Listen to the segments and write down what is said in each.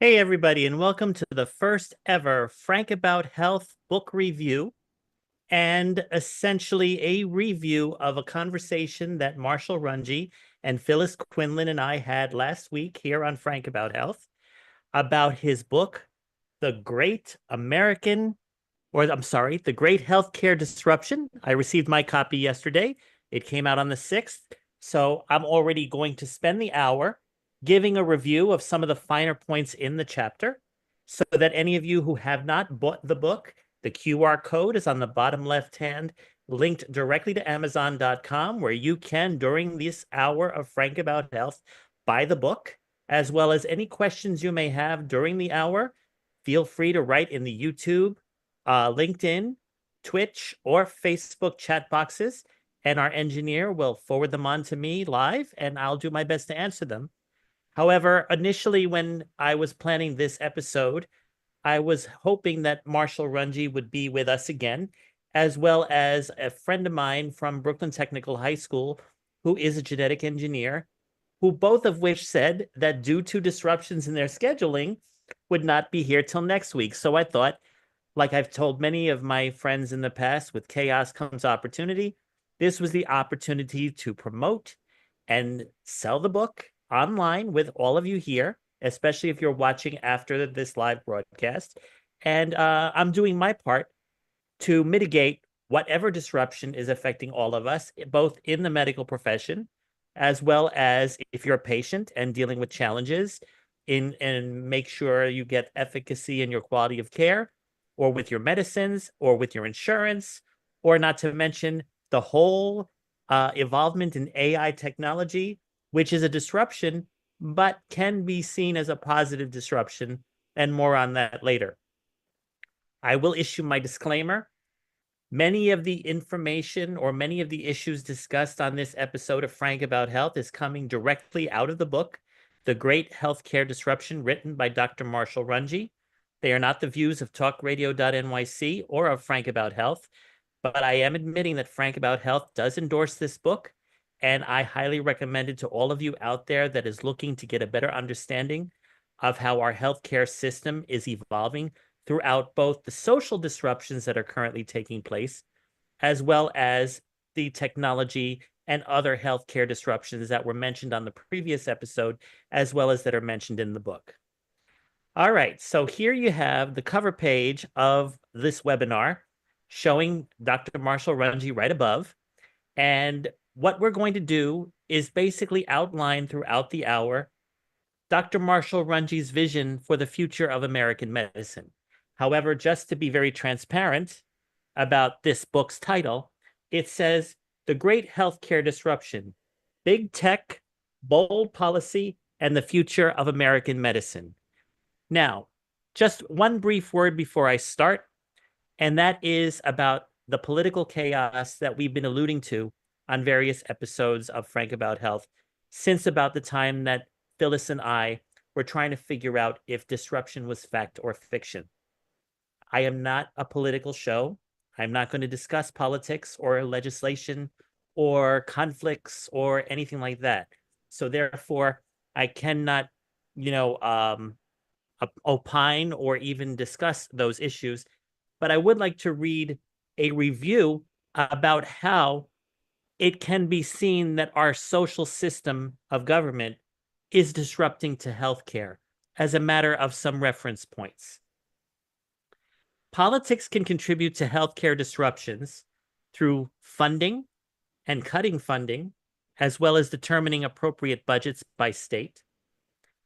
Hey, everybody, and welcome to the first ever Frank About Health book review, and essentially a review of a conversation that Marschall Runge and Phyllis Quinlan and I had last week here on Frank About Health about his book, The Great The Great Healthcare Disruption. I received my copy yesterday. It came out on the 6th. So I'm already going to spend the hour giving a review of some of the finer points in the chapter so that any of you who have not bought the book, the QR code is on the bottom left hand, linked directly to Amazon.com, where you can, during this hour of Frank About Health, buy the book, as well as any questions you may have during the hour. Feel free to write in the YouTube, LinkedIn, Twitch, or Facebook chat boxes, and our engineer will forward them on to me live, and I'll do my best to answer them. However, initially, when I was planning this episode, I was hoping that Marschall Runge would be with us again, as well as a friend of mine from Brooklyn Technical High School, who is a genetic engineer, who both of which said that due to disruptions in their scheduling, would not be here till next week. So I thought, like I've told many of my friends in the past, with chaos comes opportunity. This was the opportunity to promote and sell the book online with all of you here, especially if you're watching after this live broadcast. And I'm doing my part to mitigate whatever disruption is affecting all of us, both in the medical profession, as well as if you're a patient and dealing with challenges and make sure you get efficacy in your quality of care, or with your medicines, or with your insurance, or not to mention the whole involvement in AI technology, which is a disruption, but can be seen as a positive disruption, and more on that later. I will issue my disclaimer. Many of the information or many of the issues discussed on this episode of Frank About Health is coming directly out of the book, The Great Healthcare Disruption, written by Dr. Marschall Runge. They are not the views of TalkRadio.nyc or of Frank About Health, but I am admitting that Frank About Health does endorse this book, and I highly recommend it to all of you out there that is looking to get a better understanding of how our healthcare system is evolving throughout both the social disruptions that are currently taking place, as well as the technology and other healthcare disruptions that were mentioned on the previous episode, as well as that are mentioned in the book. All right, so here you have the cover page of this webinar showing Dr. Marschall Runge right above. And what we're going to do is basically outline throughout the hour Dr. Marschall Runge's vision for the future of American medicine. However, just to be very transparent about this book's title, it says The Great Healthcare Disruption, Big Tech, Bold Policy, and the Future of American Medicine. Now, just one brief word before I start, and that is about the political chaos that we've been alluding to on various episodes of Frank About Health since about the time that Phyllis and I were trying to figure out if disruption was fact or fiction. I am not a political show. I'm not going to discuss politics or legislation or conflicts or anything like that. So therefore, I cannot, opine or even discuss those issues. But I would like to read a review about how it can be seen that our social system of government is disrupting to healthcare as a matter of some reference points. Politics can contribute to healthcare disruptions through funding and cutting funding, as well as determining appropriate budgets by state,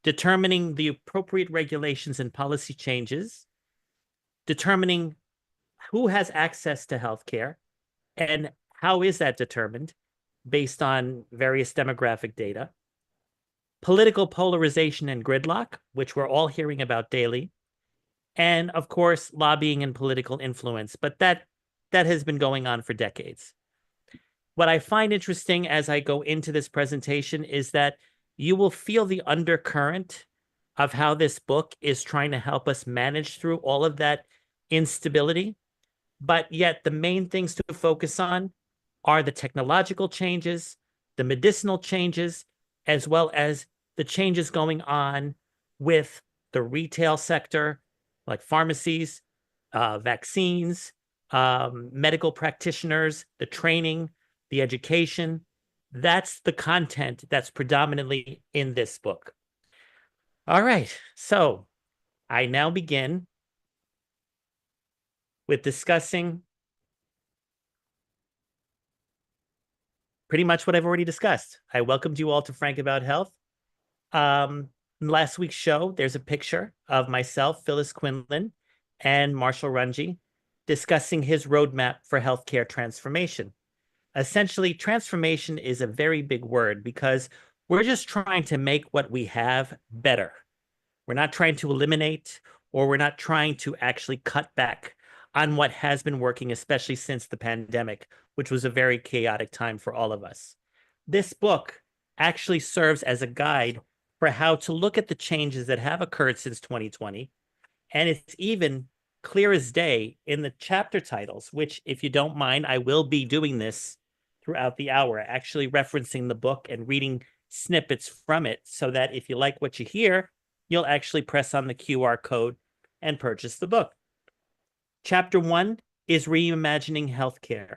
determining the appropriate regulations and policy changes, determining who has access to healthcare, and how is that determined based on various demographic data, political polarization and gridlock, which we're all hearing about daily, and of course, lobbying and political influence. But that has been going on for decades. What I find interesting as I go into this presentation is that you will feel the undercurrent of how this book is trying to help us manage through all of that instability. But yet the main things to focus on are the technological changes, the medicinal changes, as well as the changes going on with the retail sector, like pharmacies, vaccines, medical practitioners, the training, the education. That's the content that's predominantly in this book. All right, so I now begin with discussing pretty much what I've already discussed. I welcomed you all to Frank About Health. In last week's show, there's a picture of myself, Phyllis Quinlan, and Marschall Runge discussing his roadmap for healthcare transformation. Essentially, transformation is a very big word because we're just trying to make what we have better. We're not trying to eliminate, or we're not trying to actually cut back on what has been working, especially since the pandemic, which was a very chaotic time for all of us. This book actually serves as a guide for how to look at the changes that have occurred since 2020. And it's even clear as day in the chapter titles, which, if you don't mind, I will be doing this throughout the hour, actually referencing the book and reading snippets from it so that if you like what you hear, you'll actually press on the QR code and purchase the book. Chapter 1 is Reimagining Healthcare.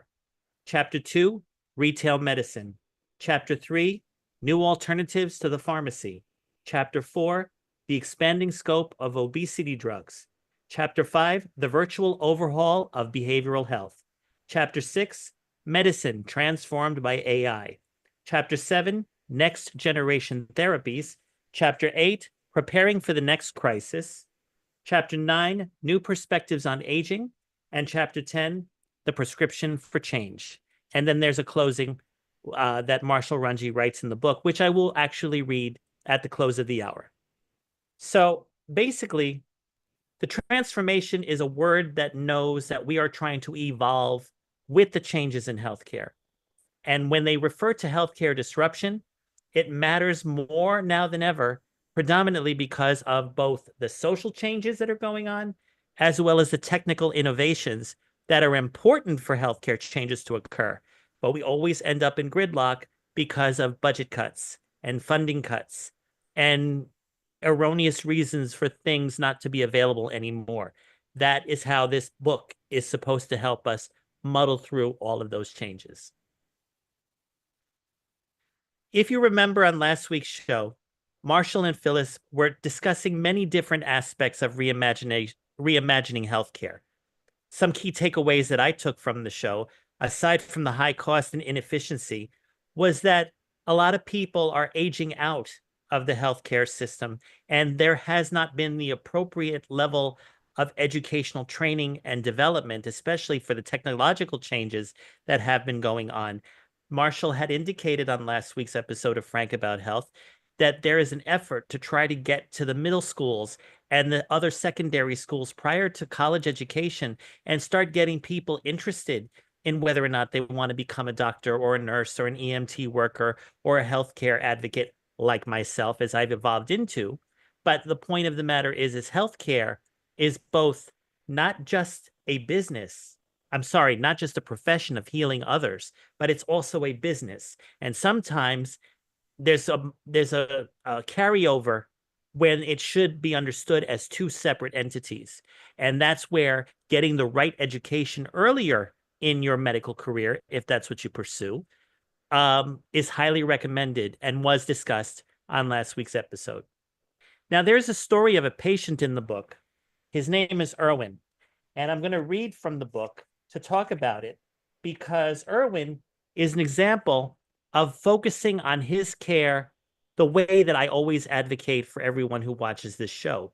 Chapter 2, Retail Medicine. Chapter 3, New Alternatives to the Pharmacy. Chapter 4, The Expanding Scope of Obesity Drugs. Chapter 5, The Virtual Overhaul of Behavioral Health. Chapter 6, Medicine Transformed by AI. Chapter 7, Next Generation Therapies. Chapter 8, Preparing for the Next Crisis. Chapter 9, New Perspectives on Aging. And Chapter 10, The Prescription for Change. And then there's a closing that Marschall Runge writes in the book, which I will actually read at the close of the hour. So basically, the transformation is a word that knows that we are trying to evolve with the changes in healthcare. And when they refer to healthcare disruption, it matters more now than ever, predominantly because of both the social changes that are going on, as well as the technical innovations that are important for healthcare changes to occur. But we always end up in gridlock because of budget cuts and funding cuts and erroneous reasons for things not to be available anymore. That is how this book is supposed to help us muddle through all of those changes. If you remember on last week's show, Marschall and Phyllis were discussing many different aspects of reimagining healthcare. Some key takeaways that I took from the show, aside from the high cost and inefficiency, was that a lot of people are aging out of the healthcare system, and there has not been the appropriate level of educational training and development, especially for the technological changes that have been going on. Marschall had indicated on last week's episode of Frank About Health that there is an effort to try to get to the middle schools and the other secondary schools prior to college education and start getting people interested in whether or not they want to become a doctor or a nurse or an EMT worker or a healthcare advocate like myself, as I've evolved into. But the point of the matter is healthcare is both not just a business. I'm sorry, not just a profession of healing others, but it's also a business. And sometimes there's a carryover when it should be understood as two separate entities. And that's where getting the right education earlier in your medical career, if that's what you pursue, is highly recommended and was discussed on last week's episode. Now, there's a story of a patient in the book. His name is Erwin, and I'm going to read from the book to talk about it because Erwin is an example of focusing on his care the way that I always advocate for everyone who watches this show.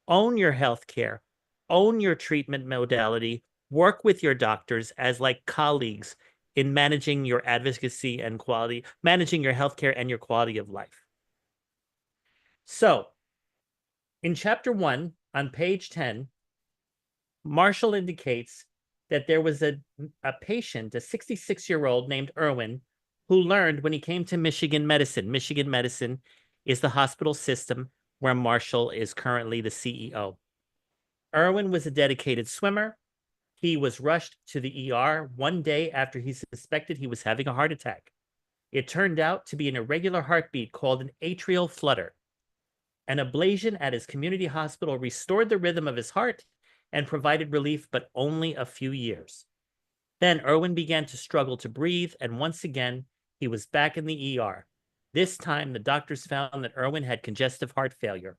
Own your health care, own your treatment modality, work with your doctors as like colleagues in managing your advocacy and quality, managing your healthcare and your quality of life. So, in chapter 1, on page 10, Marschall indicates that there was a patient, a 66-year-old named Erwin, who learned when he came to Michigan Medicine. Michigan Medicine is the hospital system where Marschall is currently the CEO. Erwin was a dedicated swimmer. He was rushed to the ER one day after he suspected he was having a heart attack. It turned out to be an irregular heartbeat called an atrial flutter. An ablation at his community hospital restored the rhythm of his heart and provided relief, but only a few years. Then Irwin began to struggle to breathe, and once again, he was back in the ER. This time, the doctors found that Irwin had congestive heart failure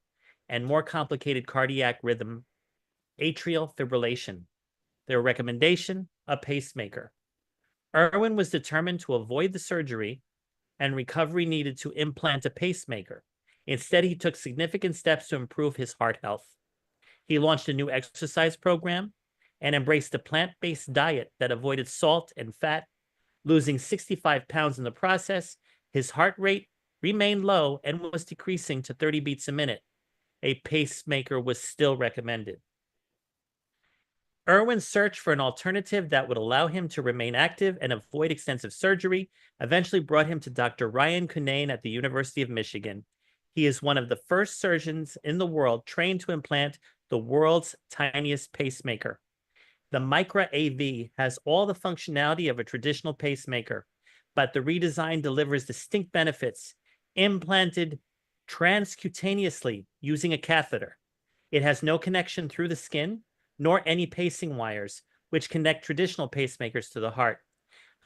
and more complicated cardiac rhythm, atrial fibrillation. Their recommendation, a pacemaker. Irwin was determined to avoid the surgery and recovery needed to implant a pacemaker. Instead, he took significant steps to improve his heart health. He launched a new exercise program and embraced a plant-based diet that avoided salt and fat, losing 65 pounds in the process. His heart rate remained low and was decreasing to 30 beats a minute. A pacemaker was still recommended. Irwin's search for an alternative that would allow him to remain active and avoid extensive surgery eventually brought him to Dr. Ryan Cunane at the University of Michigan. He is one of the first surgeons in the world trained to implant the world's tiniest pacemaker. The Micra AV has all the functionality of a traditional pacemaker, but the redesign delivers distinct benefits, implanted transcutaneously using a catheter. It has no connection through the skin, nor any pacing wires, which connect traditional pacemakers to the heart.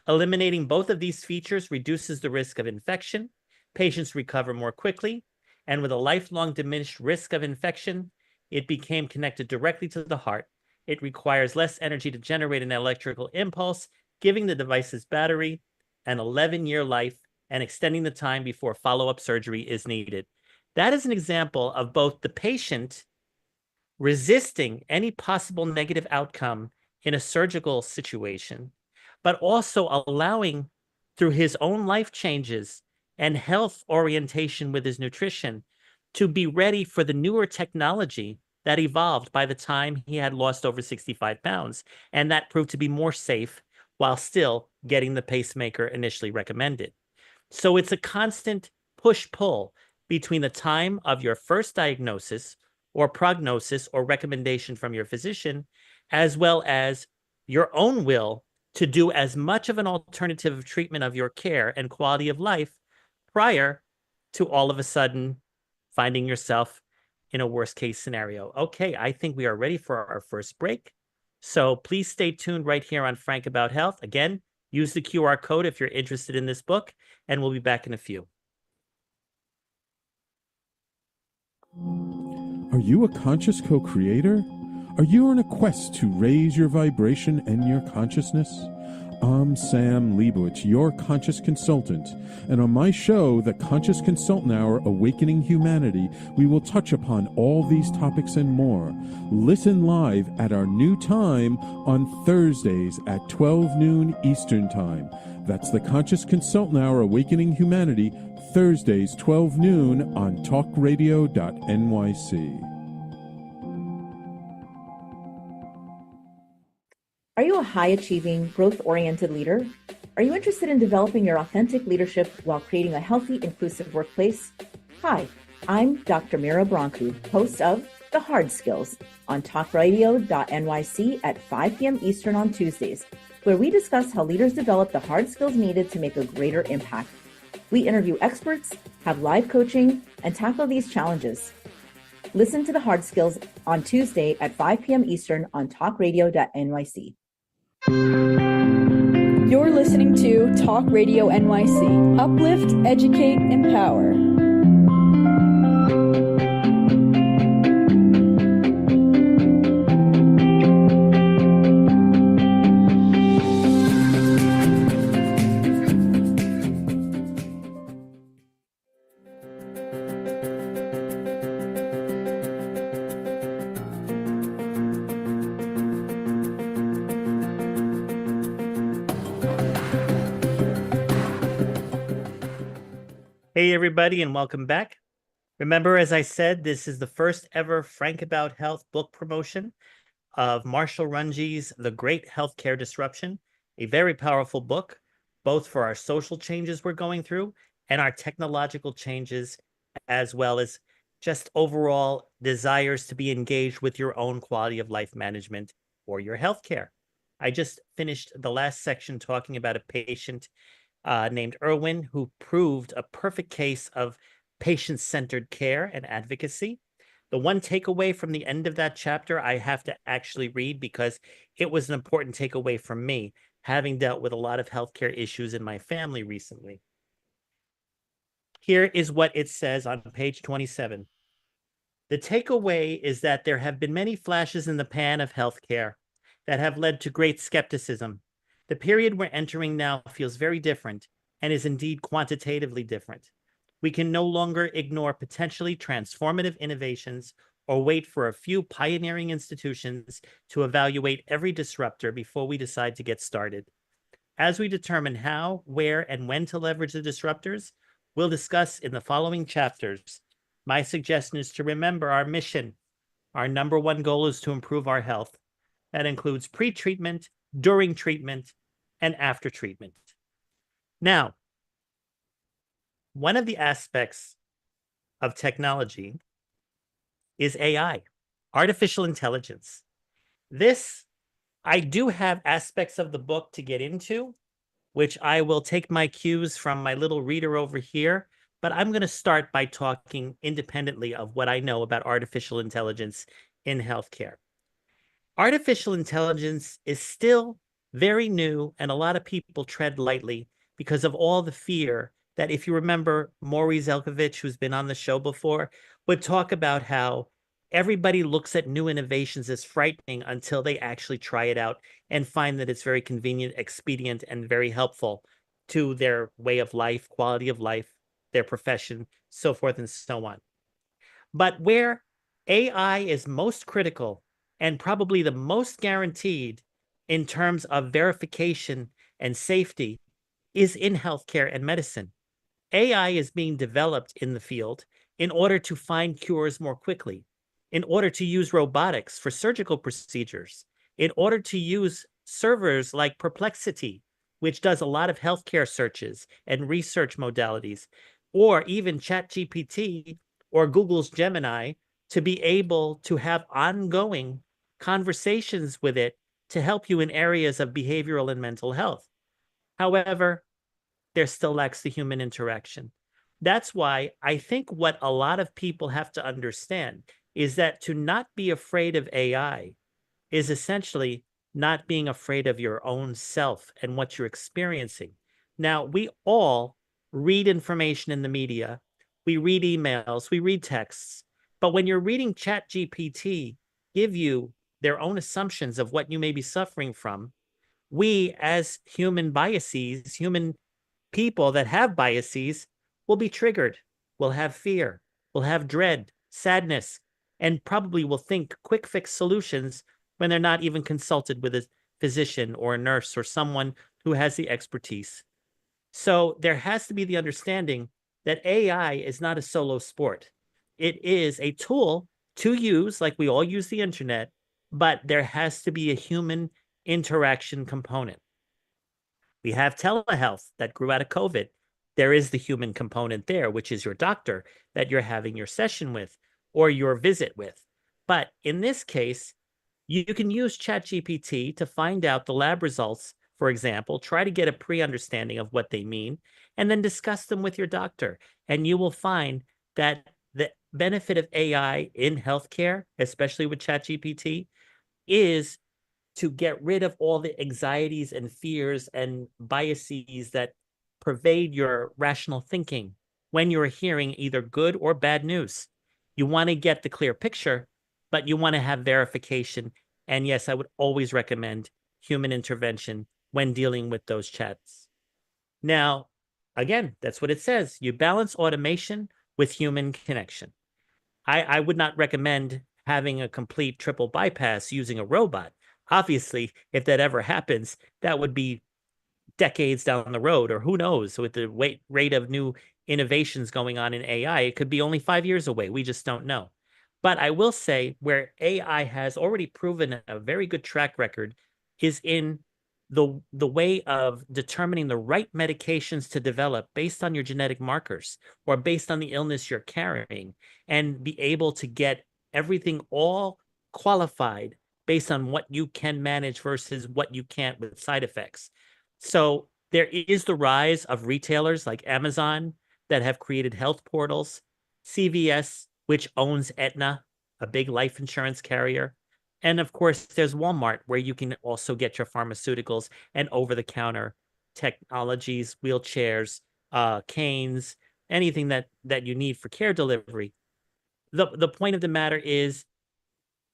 Eliminating both of these features reduces the risk of infection, patients recover more quickly, and with a lifelong diminished risk of infection, it became connected directly to the heart. It requires less energy to generate an electrical impulse, giving the device's battery an 11-year life and extending the time before follow-up surgery is needed. That is an example of both the patient resisting any possible negative outcome in a surgical situation, but also allowing, through his own life changes and health orientation with his nutrition, to be ready for the newer technology that evolved by the time he had lost over 65 pounds, and that proved to be more safe while still getting the pacemaker initially recommended. So it's a constant push-pull between the time of your first diagnosis or prognosis or recommendation from your physician, as well as your own will to do as much of an alternative treatment of your care and quality of life prior to all of a sudden finding yourself in a worst case scenario. Okay, I think we are ready for our first break. So please stay tuned right here on Frank About Health. Again, use the QR code if you're interested in this book, and we'll be back in a few. Are you a conscious co-creator? Are you on a quest to raise your vibration and your consciousness? I'm Sam Leibowitz, your conscious consultant, and on my show, The Conscious Consultant Hour, Awakening Humanity, we will touch upon all these topics and more. Listen live at our new time on Thursdays at 12 noon Eastern Time. That's The Conscious Consultant Hour, Awakening Humanity, Thursdays, 12 noon on TalkRadio.nyc. Are you a high-achieving, growth-oriented leader? Are you interested in developing your authentic leadership while creating a healthy, inclusive workplace? Hi, I'm Dr. Mira Brancu, host of The Hard Skills on TalkRadio.nyc at 5 p.m. Eastern on Tuesdays, where we discuss how leaders develop the hard skills needed to make a greater impact. We interview experts, have live coaching, and tackle these challenges. Listen to The Hard Skills on Tuesday at 5 p.m. Eastern on TalkRadio.nyc. You're listening to Talk Radio NYC. Uplift, educate, empower. Hey, everybody, and welcome back. Remember, as I said, this is the first ever Frank About Health book promotion of Marschall Runge's The Great Healthcare Disruption, a very powerful book, both for our social changes we're going through and our technological changes, as well as just overall desires to be engaged with your own quality of life management or your healthcare. I just finished the last section talking about a patient named Irwin, who proved a perfect case of patient-centered care and advocacy. The one takeaway from the end of that chapter I have to actually read because it was an important takeaway from me, having dealt with a lot of healthcare issues in my family recently. Here is what it says on page 27. The takeaway is that there have been many flashes in the pan of healthcare that have led to great skepticism. The period we're entering now feels very different and is indeed quantitatively different. We can no longer ignore potentially transformative innovations or wait for a few pioneering institutions to evaluate every disruptor before we decide to get started. As we determine how, where, and when to leverage the disruptors, we'll discuss in the following chapters. My suggestion is to remember our mission. Our number one goal is to improve our health. That includes pre-treatment, during treatment, and after treatment. Now, one of the aspects of technology is AI, artificial intelligence. This, I do have aspects of the book to get into, which I will take my cues from my little reader over here, but I'm going to start by talking independently of what I know about artificial intelligence in healthcare. Artificial intelligence is still very new, and a lot of people tread lightly because of all the fear that, if you remember, Maury Zelkovich, who's been on the show before, would talk about how everybody looks at new innovations as frightening until they actually try it out and find that it's very convenient, expedient, and very helpful to their way of life, quality of life, their profession, so forth and so on. But where AI is most critical and probably the most guaranteed in terms of verification and safety is in healthcare and medicine. AI is being developed in the field in order to find cures more quickly, in order to use robotics for surgical procedures, in order to use servers like Perplexity, which does a lot of healthcare searches and research modalities, or even ChatGPT or Google's Gemini, to be able to have ongoing conversations with it to help you in areas of behavioral and mental health. However, there still lacks the human interaction. That's why I think what a lot of people have to understand is that to not be afraid of AI is essentially not being afraid of your own self and what you're experiencing. Now, we all read information in the media, we read emails, we read texts, but when you're reading ChatGPT give you their own assumptions of what you may be suffering from, we as human biases, human people that have biases will be triggered, will have fear, will have dread, sadness, and probably will think quick fix solutions when they're not even consulted with a physician or a nurse or someone who has the expertise. So there has to be the understanding that AI is not a solo sport. It is a tool to use, like we all use the internet, but there has to be a human interaction component. We have telehealth that grew out of COVID. There is the human component there, which is your doctor that you're having your session with or your visit with. But in this case, you can use ChatGPT to find out the lab results, for example, try to get a pre-understanding of what they mean, and then discuss them with your doctor. And you will find that the benefit of AI in healthcare, especially with ChatGPT, is to get rid of all the anxieties and fears and biases that pervade your rational thinking when you're hearing either good or bad news. You want to get the clear picture, but you want to have verification. And yes, I would always recommend human intervention when dealing with those chats. Now, again, that's what it says. You balance automation with human connection. I would not recommend having a complete triple bypass using a robot. Obviously, if that ever happens, that would be decades down the road, or who knows, with the rate of new innovations going on in AI, it could be only 5 years away. We just don't know. But I will say where AI has already proven a very good track record is in the way of determining the right medications to develop based on your genetic markers or based on the illness you're carrying, and be able to get everything all qualified based on what you can manage versus what you can't with side effects. So there is the rise of retailers like Amazon that have created health portals CVS, which owns Aetna, a big life insurance carrier. And of course, there's Walmart, where you can also get your pharmaceuticals and over-the-counter technologies, wheelchairs, canes, anything that you need for care delivery. The point of the matter is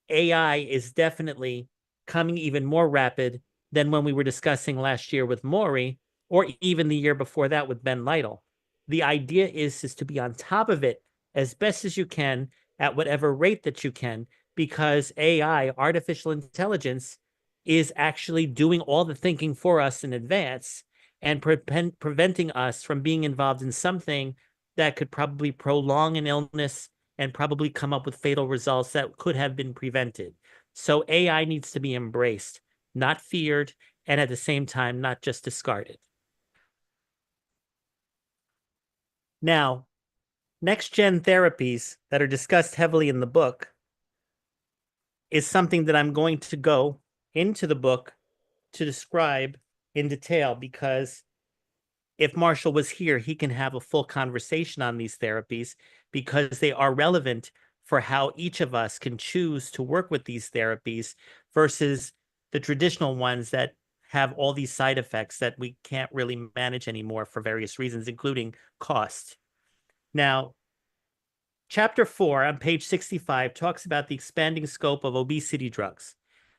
AI is definitely coming even more rapid than when we were discussing last year with Maury, or even the year before that with Ben Lytle. The idea is to be on top of it as best as you can at whatever rate that you can, because AI, artificial intelligence, is actually doing all the thinking for us in advance and preventing us from being involved in something that could probably prolong an illness and probably come up with fatal results that could have been prevented. So AI needs to be embraced, not feared, and at the same time, not just discarded. Now, next-gen therapies that are discussed heavily in the book is something that I'm going to go into the book to describe in detail, because if Marshall was here, he can have a full conversation on these therapies, because they are relevant for how each of us can choose to work with these therapies versus the traditional ones that have all these side effects that we can't really manage anymore for various reasons, including cost. Now, Chapter 4 on page 65 talks about the expanding scope of obesity drugs.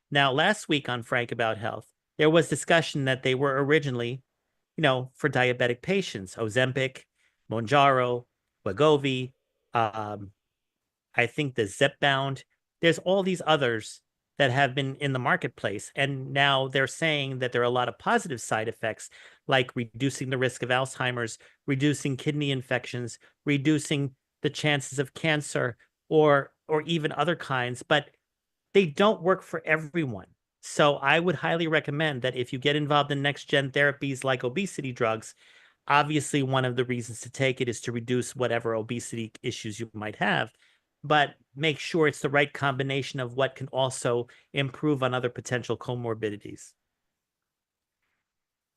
Now, last week on Frank About Health, there was discussion that they were originally, for diabetic patients, Ozempic, Mounjaro, Wegovy, I think the Zepbound. There's all these others that have been in the marketplace. And now they're saying that there are a lot of positive side effects, like reducing the risk of Alzheimer's, reducing kidney infections, reducing the chances of cancer, or even other kinds, but they don't work for everyone. So I would highly recommend that if you get involved in next-gen therapies like obesity drugs, obviously one of the reasons to take it is to reduce whatever obesity issues you might have, but make sure it's the right combination of what can also improve on other potential comorbidities.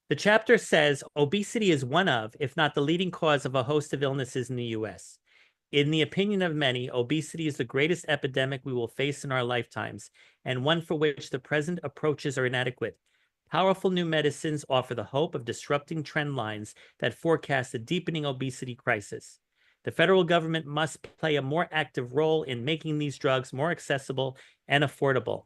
The chapter says obesity is one of, if not the leading cause of, a host of illnesses in the U.S. In the opinion of many, obesity is the greatest epidemic we will face in our lifetimes, and one for which the present approaches are inadequate. Powerful new medicines offer the hope of disrupting trend lines that forecast a deepening obesity crisis. The federal government must play a more active role in making these drugs more accessible and affordable.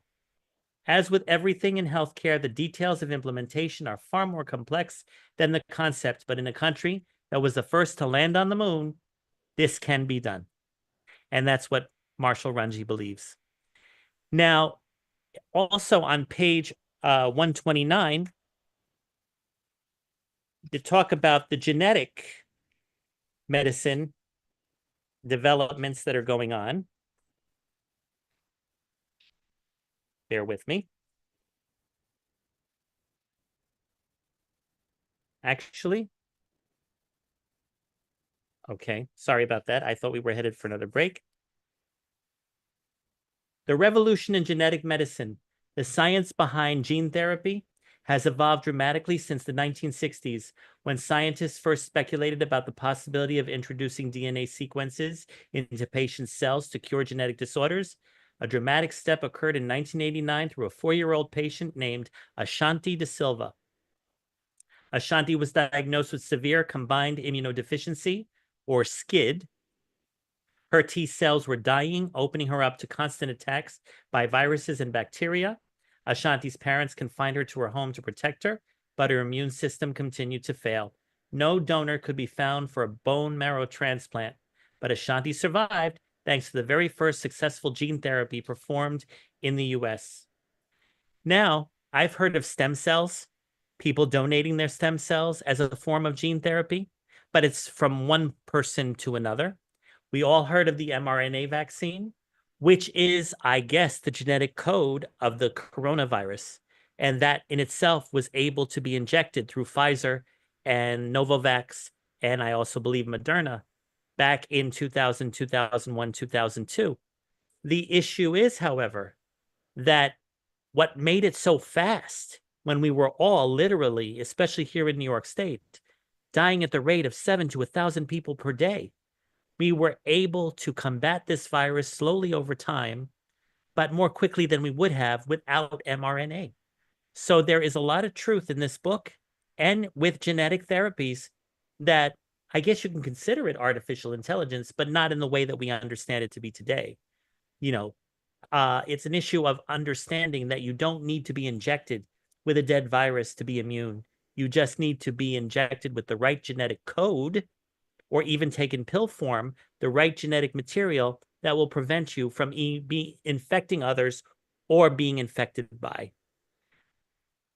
As with everything in healthcare, the details of implementation are far more complex than the concept, but in a country that was the first to land on the moon, this can be done. And that's what Marschall Runge believes. Now, also on page 129, to talk about the genetic medicine developments that are going on. Bear with me. Actually, okay, sorry about that. I thought we were headed for another break. The revolution in genetic medicine, the science behind gene therapy, has evolved dramatically since the 1960s, when scientists first speculated about the possibility of introducing DNA sequences into patients' cells to cure genetic disorders. A dramatic step occurred in 1989 through a 4-year-old patient named Ashanti De Silva. Ashanti was diagnosed with severe combined immunodeficiency, or SCID. Her T cells were dying, opening her up to constant attacks by viruses and bacteria. Ashanti's parents confined her to her home to protect her, but her immune system continued to fail. No donor could be found for a bone marrow transplant, but Ashanti survived thanks to the very first successful gene therapy performed in the US. Now, I've heard of stem cells, people donating their stem cells as a form of gene therapy, but it's from one person to another. We all heard of the mRNA vaccine, which is, I guess, the genetic code of the coronavirus. And that in itself was able to be injected through Pfizer and Novavax, and I also believe Moderna, back in 2000, 2001, 2002. The issue is, however, that what made it so fast when we were all literally, especially here in New York State, dying at the rate of 7 to 1,000 people per day, we were able to combat this virus slowly over time, but more quickly than we would have without mRNA. So there is a lot of truth in this book and with genetic therapies that I guess you can consider it artificial intelligence, but not in the way that we understand it to be today. You know, it's an issue of understanding that you don't need to be injected with a dead virus to be immune. You just need to be injected with the right genetic code, or even take in pill form, the right genetic material that will prevent you from be infecting others or being infected by.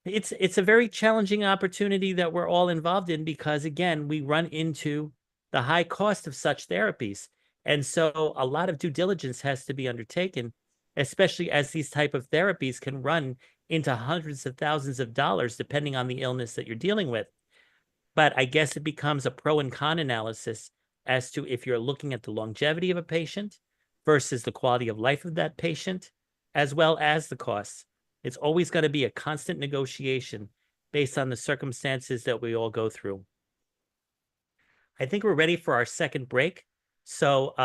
It's a very challenging opportunity that we're all involved in because, again, we run into the high cost of such therapies. And so a lot of due diligence has to be undertaken, especially as these type of therapies can run into hundreds of thousands of dollars, depending on the illness that you're dealing with. But I guess it becomes a pro and con analysis as to if you're looking at the longevity of a patient versus the quality of life of that patient, as well as the costs. It's always going to be a constant negotiation based on the circumstances that we all go through. I think we're ready for our second break. So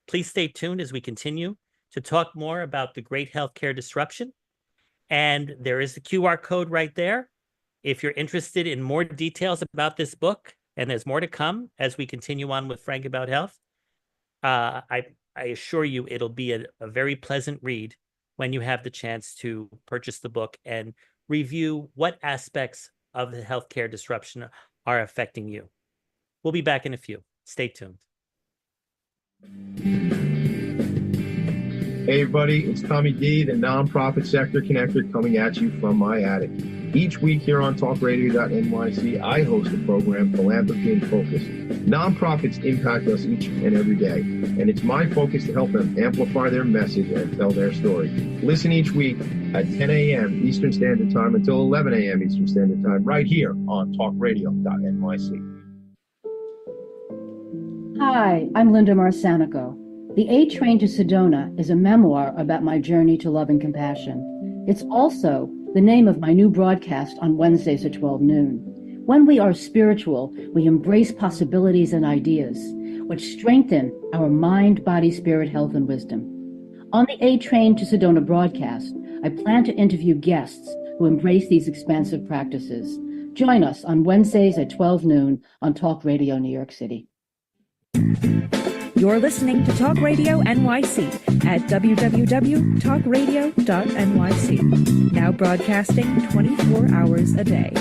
please stay tuned as we continue to talk more about the great healthcare disruption. And there is the QR code right there. If you're interested in more details about this book, and there's more to come as we continue on with Frank About Health, I assure you it'll be a very pleasant read when you have the chance to purchase the book and review what aspects of the healthcare disruption are affecting you. We'll be back in a few. Stay tuned. Hey everybody, it's Tommy D, the nonprofit sector connector, coming at you from my attic. Each week here on TalkRadio.nyc, I host the program Philanthropy in Focus. Nonprofits impact us each and every day, and it's my focus to help them amplify their message and tell their story. Listen each week at 10 a.m. Eastern Standard Time until 11 a.m. Eastern Standard Time, right here on TalkRadio.nyc. Hi, I'm Linda Marcanico. The A Train to Sedona is a memoir about my journey to love and compassion. It's also the name of my new broadcast on Wednesdays at 12 noon. When we are spiritual, we embrace possibilities and ideas, which strengthen our mind, body, spirit, health, and wisdom. On the A Train to Sedona broadcast, I plan to interview guests who embrace these expansive practices. Join us on Wednesdays at 12 noon on Talk Radio New York City. You're listening to Talk Radio NYC at www.talkradio.nyc. Now broadcasting 24 hours a day.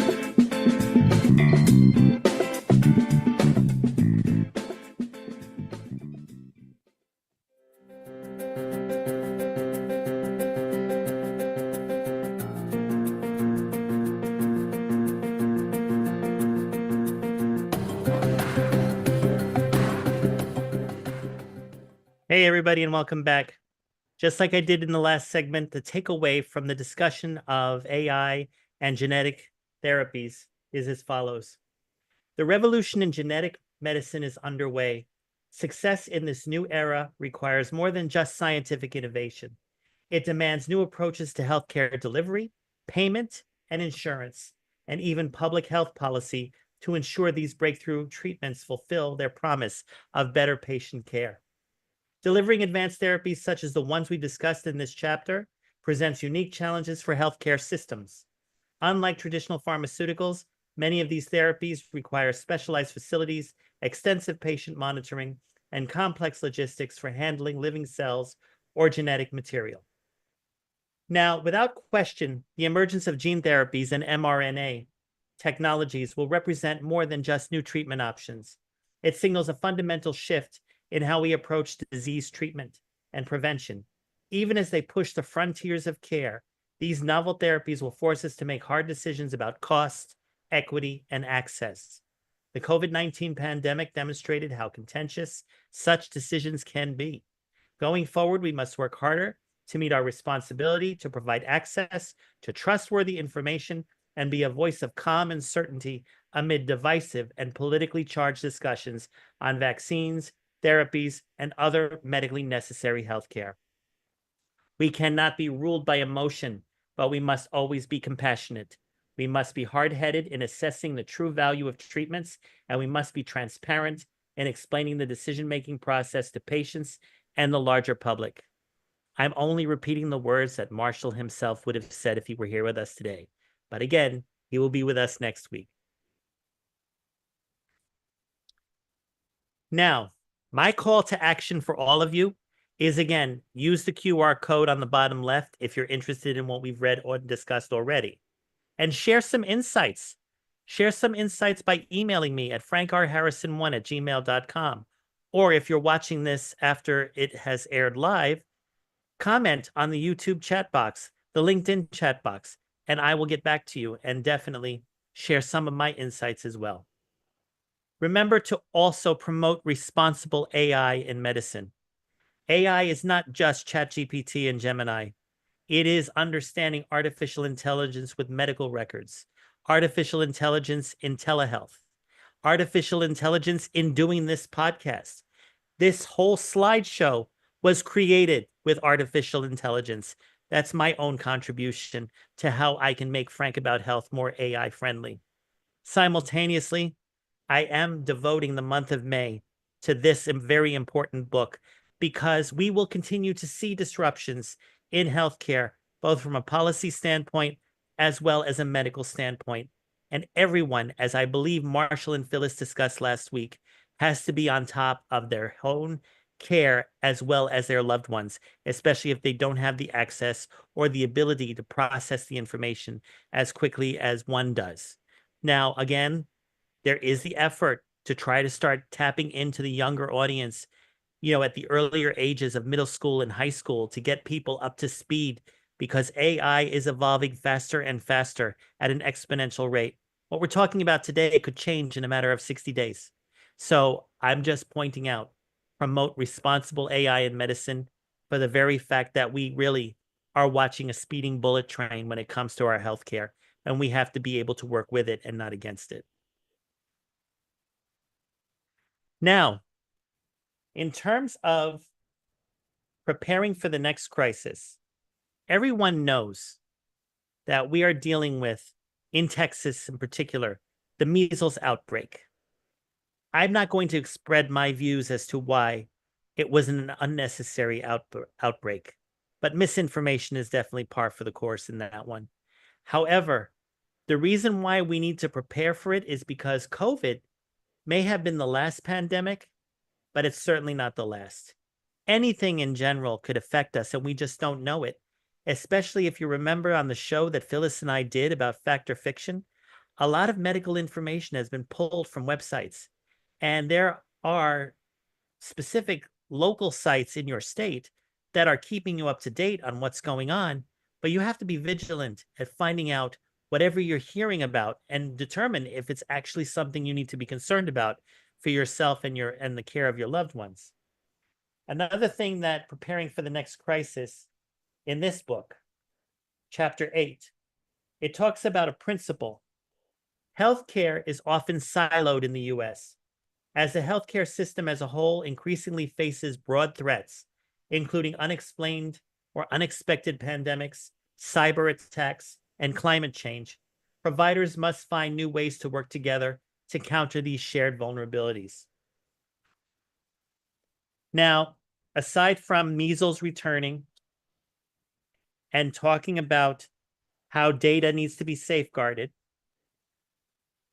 Hey, everybody, and welcome back. Just like I did in the last segment, the takeaway from the discussion of AI and genetic therapies is as follows. The revolution in genetic medicine is underway. Success in this new era requires more than just scientific innovation. It demands new approaches to healthcare delivery, payment, and insurance, and even public health policy to ensure these breakthrough treatments fulfill their promise of better patient care. Delivering advanced therapies such as the ones we discussed in this chapter presents unique challenges for healthcare systems. Unlike traditional pharmaceuticals, many of these therapies require specialized facilities, extensive patient monitoring, and complex logistics for handling living cells or genetic material. Now, without question, the emergence of gene therapies and mRNA technologies will represent more than just new treatment options. It signals a fundamental shift in how we approach disease treatment and prevention. Even as they push the frontiers of care, these novel therapies will force us to make hard decisions about cost, equity, and access. The COVID-19 pandemic demonstrated how contentious such decisions can be. Going forward, we must work harder to meet our responsibility to provide access to trustworthy information and be a voice of calm and certainty amid divisive and politically charged discussions on vaccines, therapies, and other medically necessary healthcare. We cannot be ruled by emotion, but we must always be compassionate. We must be hard-headed in assessing the true value of treatments, and we must be transparent in explaining the decision-making process to patients and the larger public. I'm only repeating the words that Marschall himself would have said if he were here with us today. But again, he will be with us next week. Now, my call to action for all of you is, again, use the QR code on the bottom left if you're interested in what we've read or discussed already. And share some insights. Share some insights by emailing me at frankrharrison1@gmail.com. Or if you're watching this after it has aired live, comment on the YouTube chat box, the LinkedIn chat box, and I will get back to you and definitely share some of my insights as well. Remember to also promote responsible AI in medicine. AI is not just ChatGPT and Gemini. It is understanding artificial intelligence with medical records, artificial intelligence in telehealth, artificial intelligence in doing this podcast. This whole slideshow was created with artificial intelligence. That's my own contribution to how I can make Frank About Health more AI friendly. Simultaneously, I am devoting the month of May to this very important book because we will continue to see disruptions in healthcare, both from a policy standpoint as well as a medical standpoint. And everyone, as I believe Marschall and Phyllis discussed last week, has to be on top of their own care as well as their loved ones, especially if they don't have the access or the ability to process the information as quickly as one does. Now, again, there is the effort to try to start tapping into the younger audience, at the earlier ages of middle school and high school to get people up to speed because AI is evolving faster and faster at an exponential rate. What we're talking about today could change in a matter of 60 days. So I'm just pointing out, promote responsible AI in medicine for the very fact that we really are watching a speeding bullet train when it comes to our healthcare, and we have to be able to work with it and not against it. Now, in terms of preparing for the next crisis, everyone knows that we are dealing with, in Texas in particular, the measles outbreak. I'm not going to spread my views as to why it was an unnecessary outbreak, but misinformation is definitely par for the course in that one. However, the reason why we need to prepare for it is because COVID may have been the last pandemic, but it's certainly not the last. Anything in general could affect us, and we just don't know it, especially if you remember on the show that Phyllis and I did about fact or fiction, a lot of medical information has been pulled from websites, and there are specific local sites in your state that are keeping you up to date on what's going on, but you have to be vigilant at finding out whatever you're hearing about and determine if it's actually something you need to be concerned about for yourself and the care of your loved ones. Another thing that preparing for the next crisis in this book, chapter 8, it talks about a principle. Healthcare is often siloed in the US, as the healthcare system as a whole increasingly faces broad threats, including unexplained or unexpected pandemics, cyber attacks, and climate change. Providers must find new ways to work together to counter these shared vulnerabilities. Now, aside from measles returning and talking about how data needs to be safeguarded,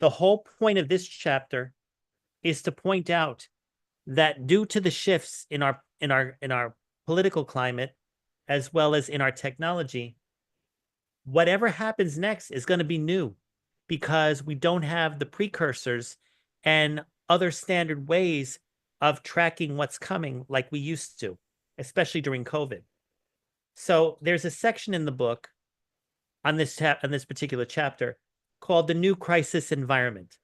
the whole point of this chapter is to point out that due to the shifts in our political climate, as well as in our technology, whatever happens next is going to be new because we don't have the precursors and other standard ways of tracking what's coming like we used to, especially during COVID. So there's a section in the book on this particular chapter called The New Crisis Environment.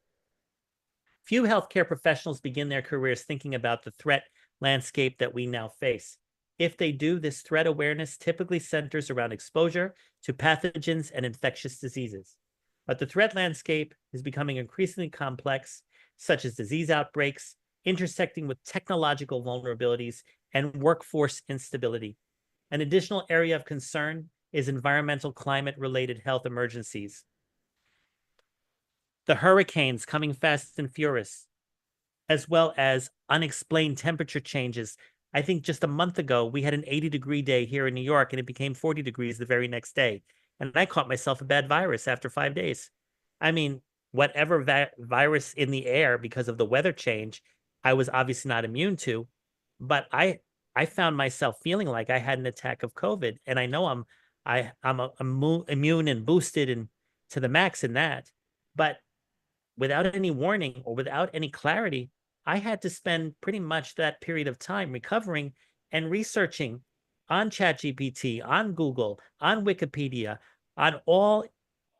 Few healthcare professionals begin their careers thinking about the threat landscape that we now face. If they do, this threat awareness typically centers around exposure to pathogens and infectious diseases. But the threat landscape is becoming increasingly complex, such as disease outbreaks, intersecting with technological vulnerabilities and workforce instability. An additional area of concern is environmental climate-related health emergencies. The hurricanes coming fast and furious, as well as unexplained temperature changes. I think just a month ago, we had an 80-degree day here in New York, and it became 40 degrees the very next day. And I caught myself a bad virus after 5 days. I mean, whatever virus in the air because of the weather change, I was obviously not immune to, but I found myself feeling like I had an attack of COVID, and I know I'm immune and boosted and to the max in that, but without any warning or without any clarity, I had to spend pretty much that period of time recovering and researching on ChatGPT, on Google, on Wikipedia, on all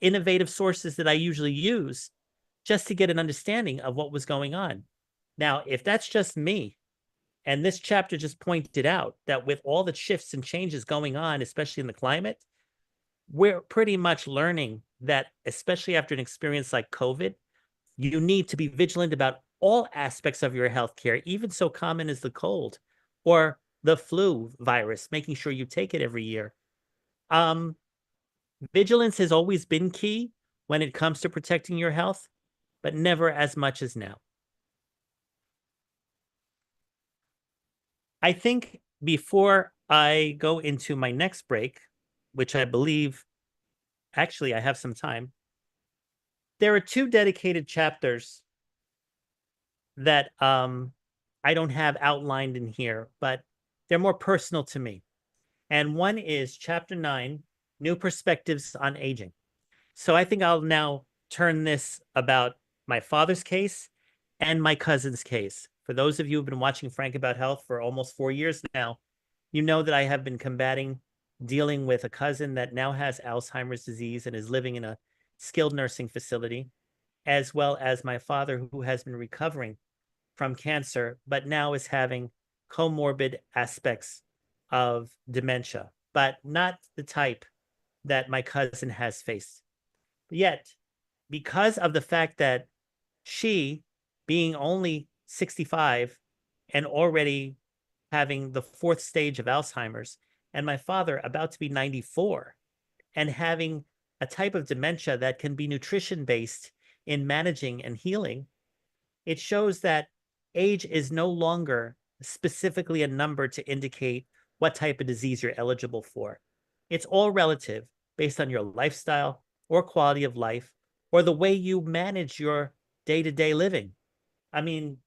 innovative sources that I usually use just to get an understanding of what was going on. Now, if that's just me, and this chapter just pointed out that with all the shifts and changes going on, especially in the climate, we're pretty much learning that, especially after an experience like COVID, you need to be vigilant about all aspects of your healthcare, even so common as the cold or the flu virus, making sure you take it every year. Vigilance has always been key when it comes to protecting your health, but never as much as now. I think before I go into my next break, which I believe, actually, I have some time, there are two dedicated chapters that I don't have outlined in here, but they're more personal to me. And one is chapter 9, New Perspectives on Aging. So I think I'll now turn this about my father's case and my cousin's case. For those of you who've been watching Frank About Health for almost 4 years now, you know that I have been dealing with a cousin that now has Alzheimer's disease and is living in a skilled nursing facility, as well as my father, who has been recovering from cancer, but now is having comorbid aspects of dementia, but not the type that my cousin has faced. Yet, because of the fact that she, being only 65 and already having the 4th stage of Alzheimer's, and my father about to be 94 and having a type of dementia that can be nutrition-based in managing and healing, it shows that age is no longer specifically a number to indicate what type of disease you're eligible for. It's all relative based on your lifestyle or quality of life or the way you manage your day-to-day living. I mean,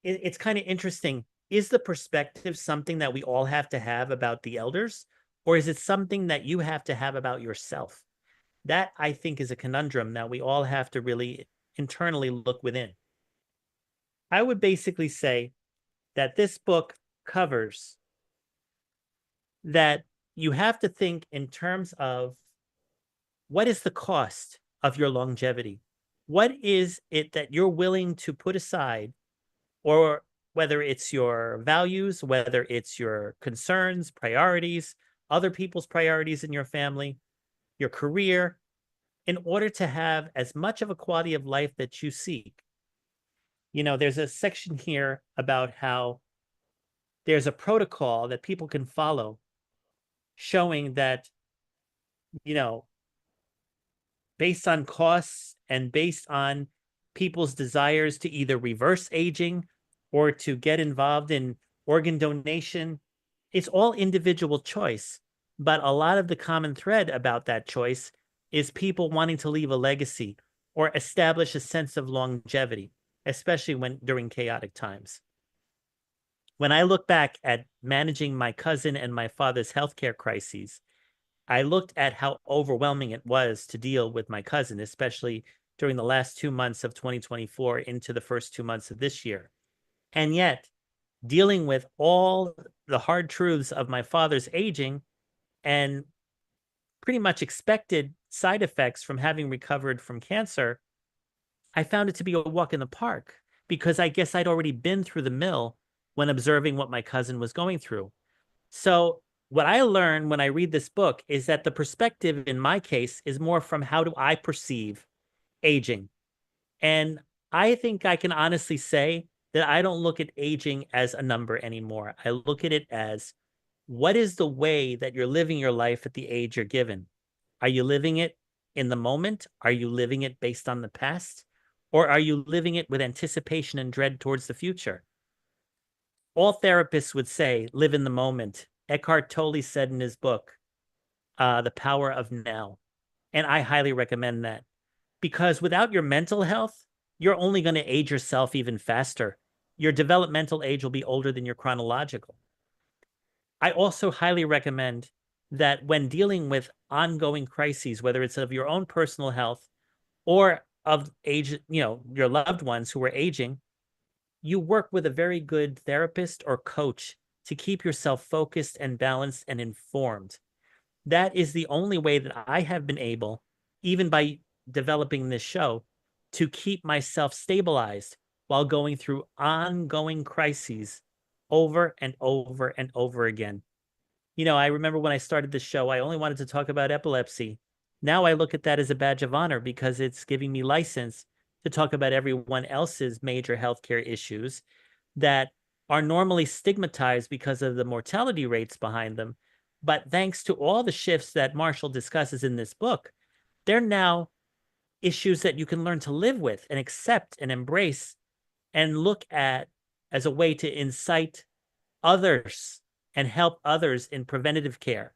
it's kind of interesting. Is the perspective something that we all have to have about the elders, or is it something that you have to have about yourself? That, I think, is a conundrum that we all have to really internally look within. I would basically say that this book covers that you have to think in terms of what is the cost of your longevity? What is it that you're willing to put aside, or whether it's your values, whether it's your concerns, priorities, other people's priorities in your family, your career, in order to have as much of a quality of life that you seek. You know, there's a section here about how there's a protocol that people can follow showing that, you know, based on costs and based on people's desires to either reverse aging or to get involved in organ donation, it's all individual choice. But a lot of the common thread about that choice is people wanting to leave a legacy or establish a sense of longevity, especially during chaotic times. When I look back at managing my cousin and my father's healthcare crises, I looked at how overwhelming it was to deal with my cousin, especially during the last 2 months of 2024 into the first 2 months of this year. And yet, dealing with all the hard truths of my father's aging and pretty much expected side effects from having recovered from cancer, I found it to be a walk in the park because I guess I'd already been through the mill when observing what my cousin was going through. So what I learned when I read this book is that the perspective in my case is more from how do I perceive aging. And I think I can honestly say that I don't look at aging as a number anymore. I look at it as, what is the way that you're living your life at the age you're given? Are you living it in the moment? Are you living it based on the past? Or are you living it with anticipation and dread towards the future? All therapists would say, live in the moment. Eckhart Tolle said in his book, The Power of Now. And I highly recommend that, because without your mental health, you're only going to age yourself even faster. Your developmental age will be older than your chronological. I also highly recommend that when dealing with ongoing crises, whether it's of your own personal health or of age, your loved ones who are aging, you work with a very good therapist or coach to keep yourself focused and balanced and informed. That is the only way that I have been able, even by developing this show, to keep myself stabilized while going through ongoing crises over and over and over again. I remember when I started the show, I only wanted to talk about epilepsy. Now I look at that as a badge of honor because it's giving me license to talk about everyone else's major healthcare issues that are normally stigmatized because of the mortality rates behind them. But thanks to all the shifts that Marschall discusses in this book, they're now issues that you can learn to live with and accept and embrace and look at as a way to incite others and help others in preventative care,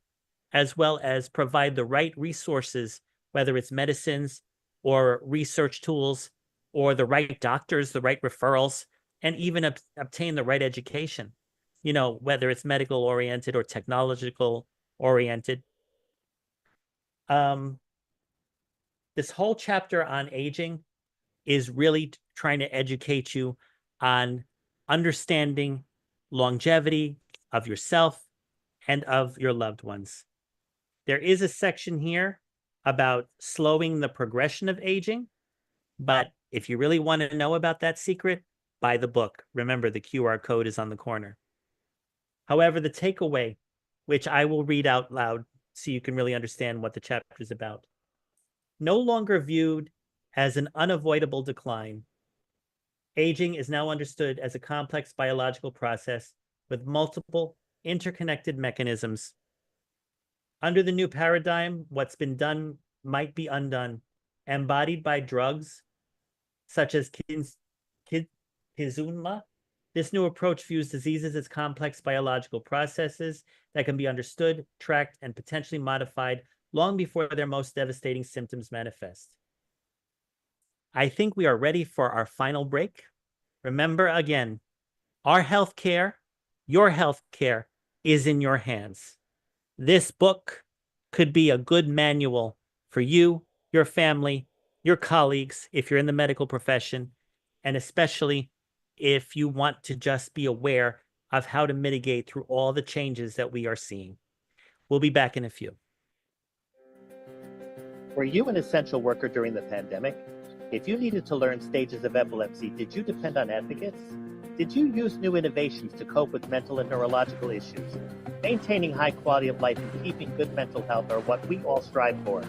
as well as provide the right resources, whether it's medicines or research tools or the right doctors, the right referrals, and even obtain the right education, whether it's medical oriented or technological oriented. This whole chapter on aging is really trying to educate you on understanding longevity of yourself and of your loved ones. There is a section here about slowing the progression of aging, but if you really want to know about that secret, buy the book. Remember, the QR code is on the corner. However, the takeaway, which I will read out loud so you can really understand what the chapter is about. No longer viewed as an unavoidable decline, aging is now understood as a complex biological process with multiple interconnected mechanisms. Under the new paradigm, what's been done might be undone, embodied by drugs such as Kizunla. This new approach views diseases as complex biological processes that can be understood, tracked, and potentially modified long before their most devastating symptoms manifest. I think we are ready for our final break. Remember again, our healthcare, your healthcare, is in your hands. This book could be a good manual for you, your family, your colleagues, if you're in the medical profession, and especially if you want to just be aware of how to mitigate through all the changes that we are seeing. We'll be back in a few. Were you an essential worker during the pandemic? If you needed to learn stages of epilepsy, did you depend on advocates? Did you use new innovations to cope with mental and neurological issues? Maintaining high quality of life and keeping good mental health are what we all strive for.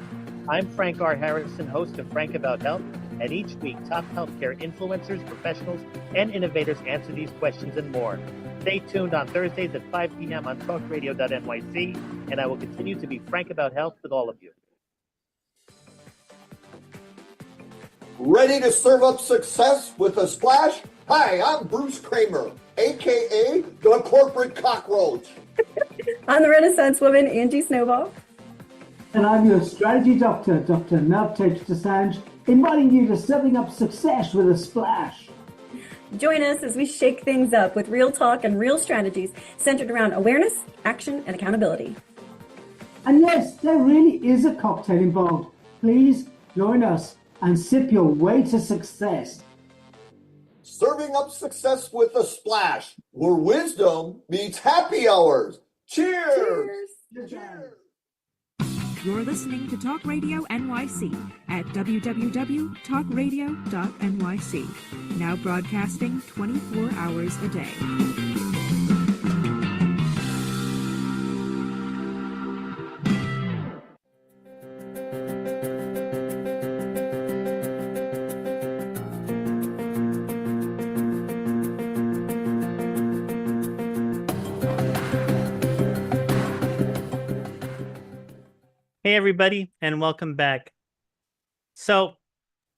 I'm Frank R. Harrison, host of Frank About Health, and each week top healthcare influencers, professionals, and innovators answer these questions and more. Stay tuned on Thursdays at 5 p.m. on TalkRadio.nyc, and I will continue to be frank about health with all of you. Ready to serve up success with a splash? Hi, I'm Bruce Kramer, a.k.a. the Corporate Cockroach. I'm the Renaissance woman, Angie Snowball. And I'm your strategy doctor, Dr. Meltesh Desange, inviting you to serving up success with a splash. Join us as we shake things up with real talk and real strategies centered around awareness, action, and accountability. And yes, there really is a cocktail involved. Please join us and sip your way to success. Serving up success with a splash, where wisdom meets happy hours. Cheers! Cheers! Cheers! You're listening to Talk Radio NYC at www.talkradio.nyc. Now broadcasting 24 hours a day. Hey, everybody, and welcome back. So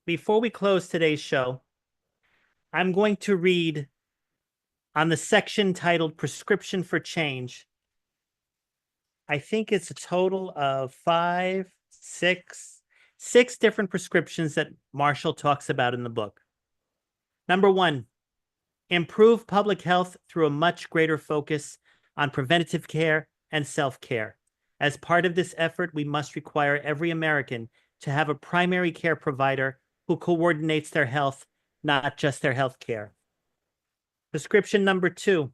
before we close today's show, I'm going to read on the section titled Prescription for Change. I think it's a total of six different prescriptions that Marschall talks about in the book. Number one, improve public health through a much greater focus on preventative care and self-care. As part of this effort, we must require every American to have a primary care provider who coordinates their health, not just their health care. Prescription number two,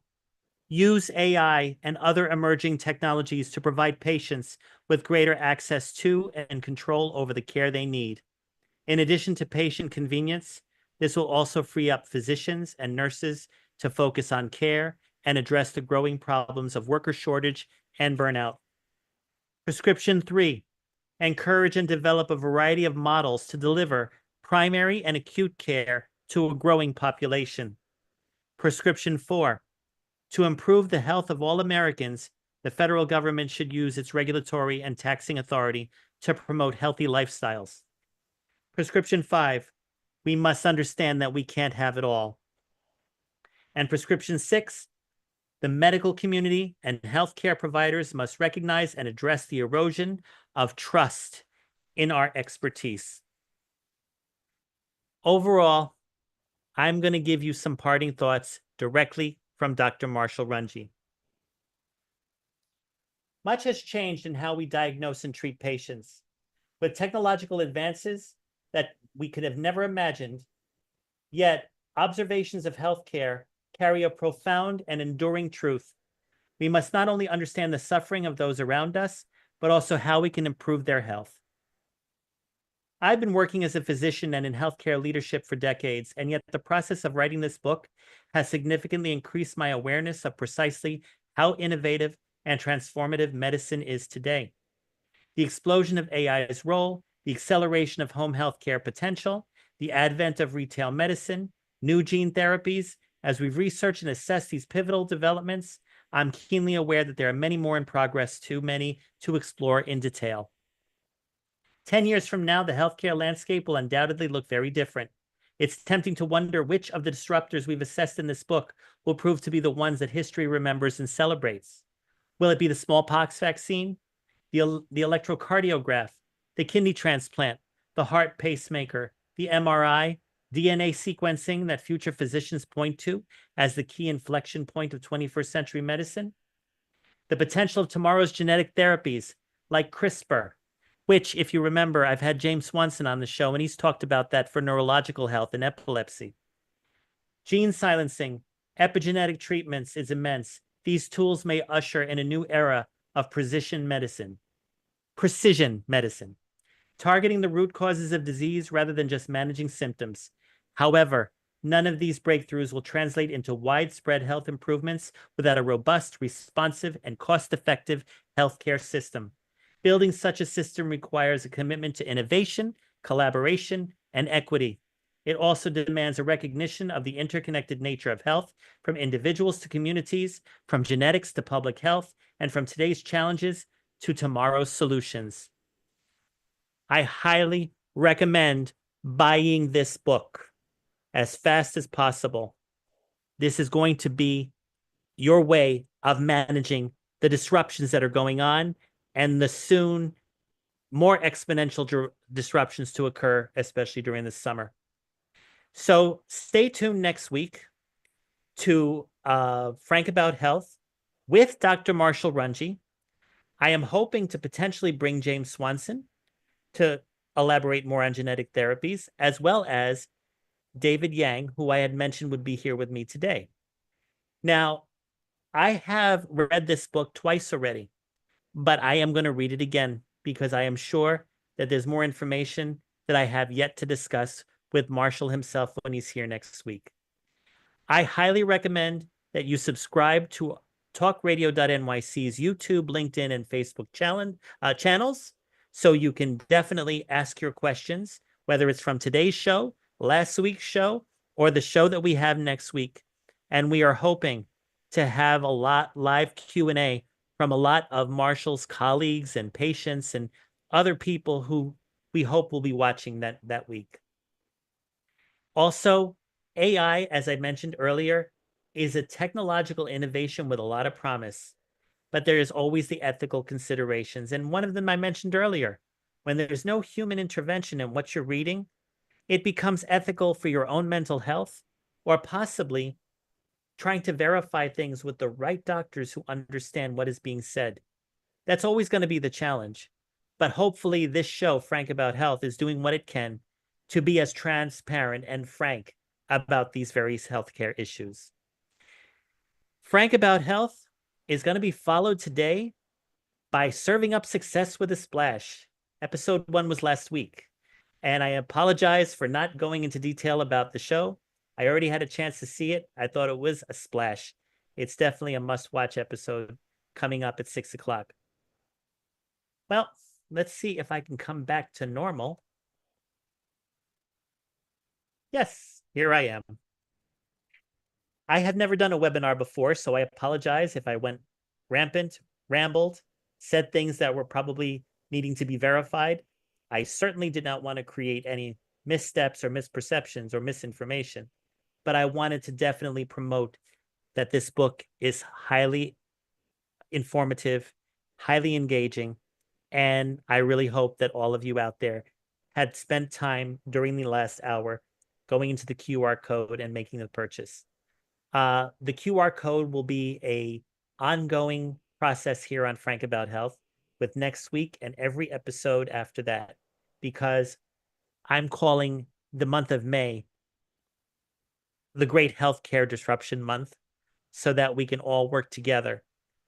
use AI and other emerging technologies to provide patients with greater access to and control over the care they need. In addition to patient convenience, this will also free up physicians and nurses to focus on care and address the growing problems of worker shortage and burnout. Prescription three, encourage and develop a variety of models to deliver primary and acute care to a growing population. Prescription four, to improve the health of all Americans, the federal government should use its regulatory and taxing authority to promote healthy lifestyles. Prescription five, we must understand that we can't have it all. And prescription six, the medical community and healthcare providers must recognize and address the erosion of trust in our expertise. Overall, I'm going to give you some parting thoughts directly from Dr. Marschall Runge. Much has changed in how we diagnose and treat patients. With technological advances that we could have never imagined, yet observations of healthcare carry a profound and enduring truth. We must not only understand the suffering of those around us, but also how we can improve their health. I've been working as a physician and in healthcare leadership for decades, and yet the process of writing this book has significantly increased my awareness of precisely how innovative and transformative medicine is today. The explosion of AI's role, the acceleration of home healthcare potential, the advent of retail medicine, new gene therapies. As we've researched and assessed these pivotal developments, I'm keenly aware that there are many more in progress, too many to explore in detail. 10 years from now, the healthcare landscape will undoubtedly look very different. It's tempting to wonder which of the disruptors we've assessed in this book will prove to be the ones that history remembers and celebrates. Will it be the smallpox vaccine, the electrocardiograph, the kidney transplant, the heart pacemaker, the MRI, DNA sequencing that future physicians point to as the key inflection point of 21st century medicine? The potential of tomorrow's genetic therapies like CRISPR, which, if you remember, I've had James Swanson on the show, and he's talked about that for neurological health and epilepsy. Gene silencing, epigenetic treatments is immense. These tools may usher in a new era of precision medicine, targeting the root causes of disease rather than just managing symptoms. However, none of these breakthroughs will translate into widespread health improvements without a robust, responsive, and cost-effective healthcare system. Building such a system requires a commitment to innovation, collaboration, and equity. It also demands a recognition of the interconnected nature of health, from individuals to communities, from genetics to public health, and from today's challenges to tomorrow's solutions. I highly recommend buying this book as fast as possible. This is going to be your way of managing the disruptions that are going on and the soon more exponential disruptions to occur, especially during the summer. So stay tuned next week to Frank About Health with Dr. Marschall Runge. I am hoping to potentially bring James Swanson to elaborate more on genetic therapies, as well as David Yang, who I had mentioned would be here with me today. Now, I have read this book twice already, but I am going to read it again because I am sure that there's more information that I have yet to discuss with Marschall himself when he's here next week. I highly recommend that you subscribe to TalkRadio.nyc's YouTube, LinkedIn, and Facebook channels, so you can definitely ask your questions, whether it's from today's show, last week's show, or the show that we have next week. And we are hoping to have a lot live Q&A from a lot of Marschall's colleagues and patients and other people who we hope will be watching that week. Also, AI, as I mentioned earlier, is a technological innovation with a lot of promise, but there is always the ethical considerations. And one of them I mentioned earlier, when there's no human intervention in what you're reading, it becomes ethical for your own mental health, or possibly trying to verify things with the right doctors who understand what is being said. That's always going to be the challenge. But hopefully, this show, Frank About Health, is doing what it can to be as transparent and frank about these various healthcare issues. Frank About Health is going to be followed today by Serving Up Success with a Splash. Episode 1 was last week. And I apologize for not going into detail about the show. I already had a chance to see it. I thought it was a splash. It's definitely a must-watch episode coming up at 6 o'clock. Well, let's see if I can come back to normal. Yes, here I am. I have never done a webinar before, so I apologize if I went rampant, rambled, said things that were probably needing to be verified. I certainly did not want to create any missteps or misperceptions or misinformation, but I wanted to definitely promote that this book is highly informative, highly engaging, and I really hope that all of you out there had spent time during the last hour going into the QR code and making the purchase. The QR code will be a ongoing process here on Frank About Health with next week and every episode after that, because I'm calling the month of May the Great Healthcare Disruption Month, so that we can all work together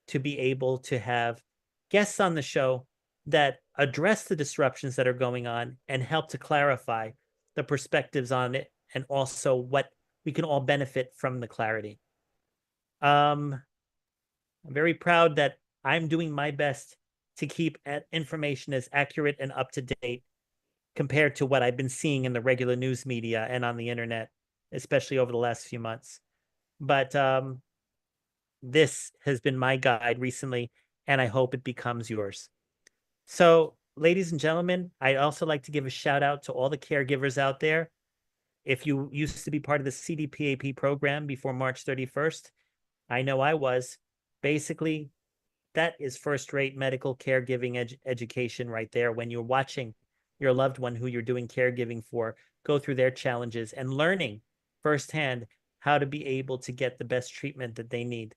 to be able to have guests on the show that address the disruptions that are going on and help to clarify the perspectives on it, and also what we can all benefit from the clarity. I'm very proud that I'm doing my best to keep information as accurate and up to date compared to what I've been seeing in the regular news media and on the internet, especially over the last few months. But this has been my guide recently, and I hope it becomes yours. So, ladies and gentlemen, I'd also like to give a shout out to all the caregivers out there. If you used to be part of the CDPAP program before March 31st, I know I was. Basically, that is first-rate medical caregiving education right there. When you're watching your loved one who you're doing caregiving for go through their challenges and learning firsthand how to be able to get the best treatment that they need.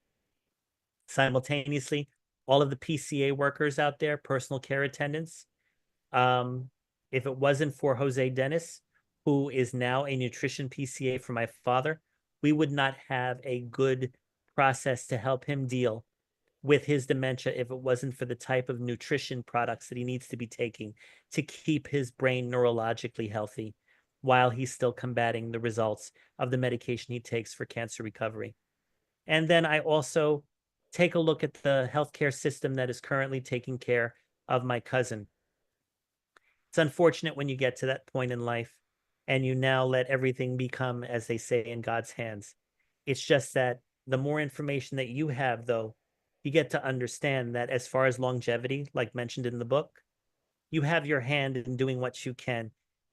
Simultaneously, all of the PCA workers out there, personal care attendants, if it wasn't for Jose Dennis, who is now a nutrition PCA for my father, we would not have a good process to help him deal with his dementia if it wasn't for the type of nutrition products that he needs to be taking to keep his brain neurologically healthy while he's still combating the results of the medication he takes for cancer recovery. And then I also take a look at the healthcare system that is currently taking care of my cousin. It's unfortunate when you get to that point in life and you now let everything become, as they say, in God's hands. It's just that the more information that you have, though, you get to understand that as far as longevity, like mentioned in the book, you have your hand in doing what you can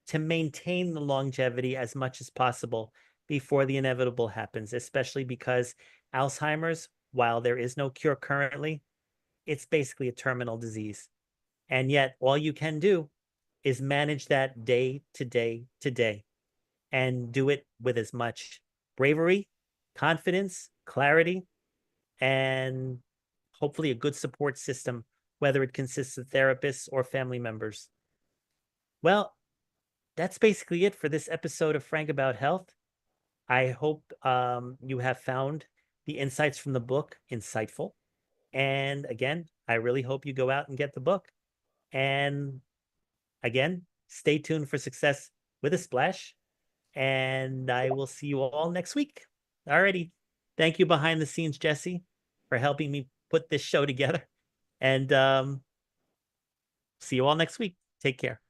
to maintain the longevity as much as possible before the inevitable happens, especially because Alzheimer's, while there is no cure currently, it's basically a terminal disease. And yet all you can do is manage that day to day to day, and do it with as much bravery, confidence, clarity, and hopefully a good support system, whether it consists of therapists or family members. Well, that's basically it for this episode of Frank About Health. I hope you have found the insights from the book insightful. And again, I really hope you go out and get the book. And again, stay tuned for Success with a Splash. And I will see you all next week. Alrighty. Thank you behind the scenes, Jesse, for helping me put this show together. And see you all next week. Take care.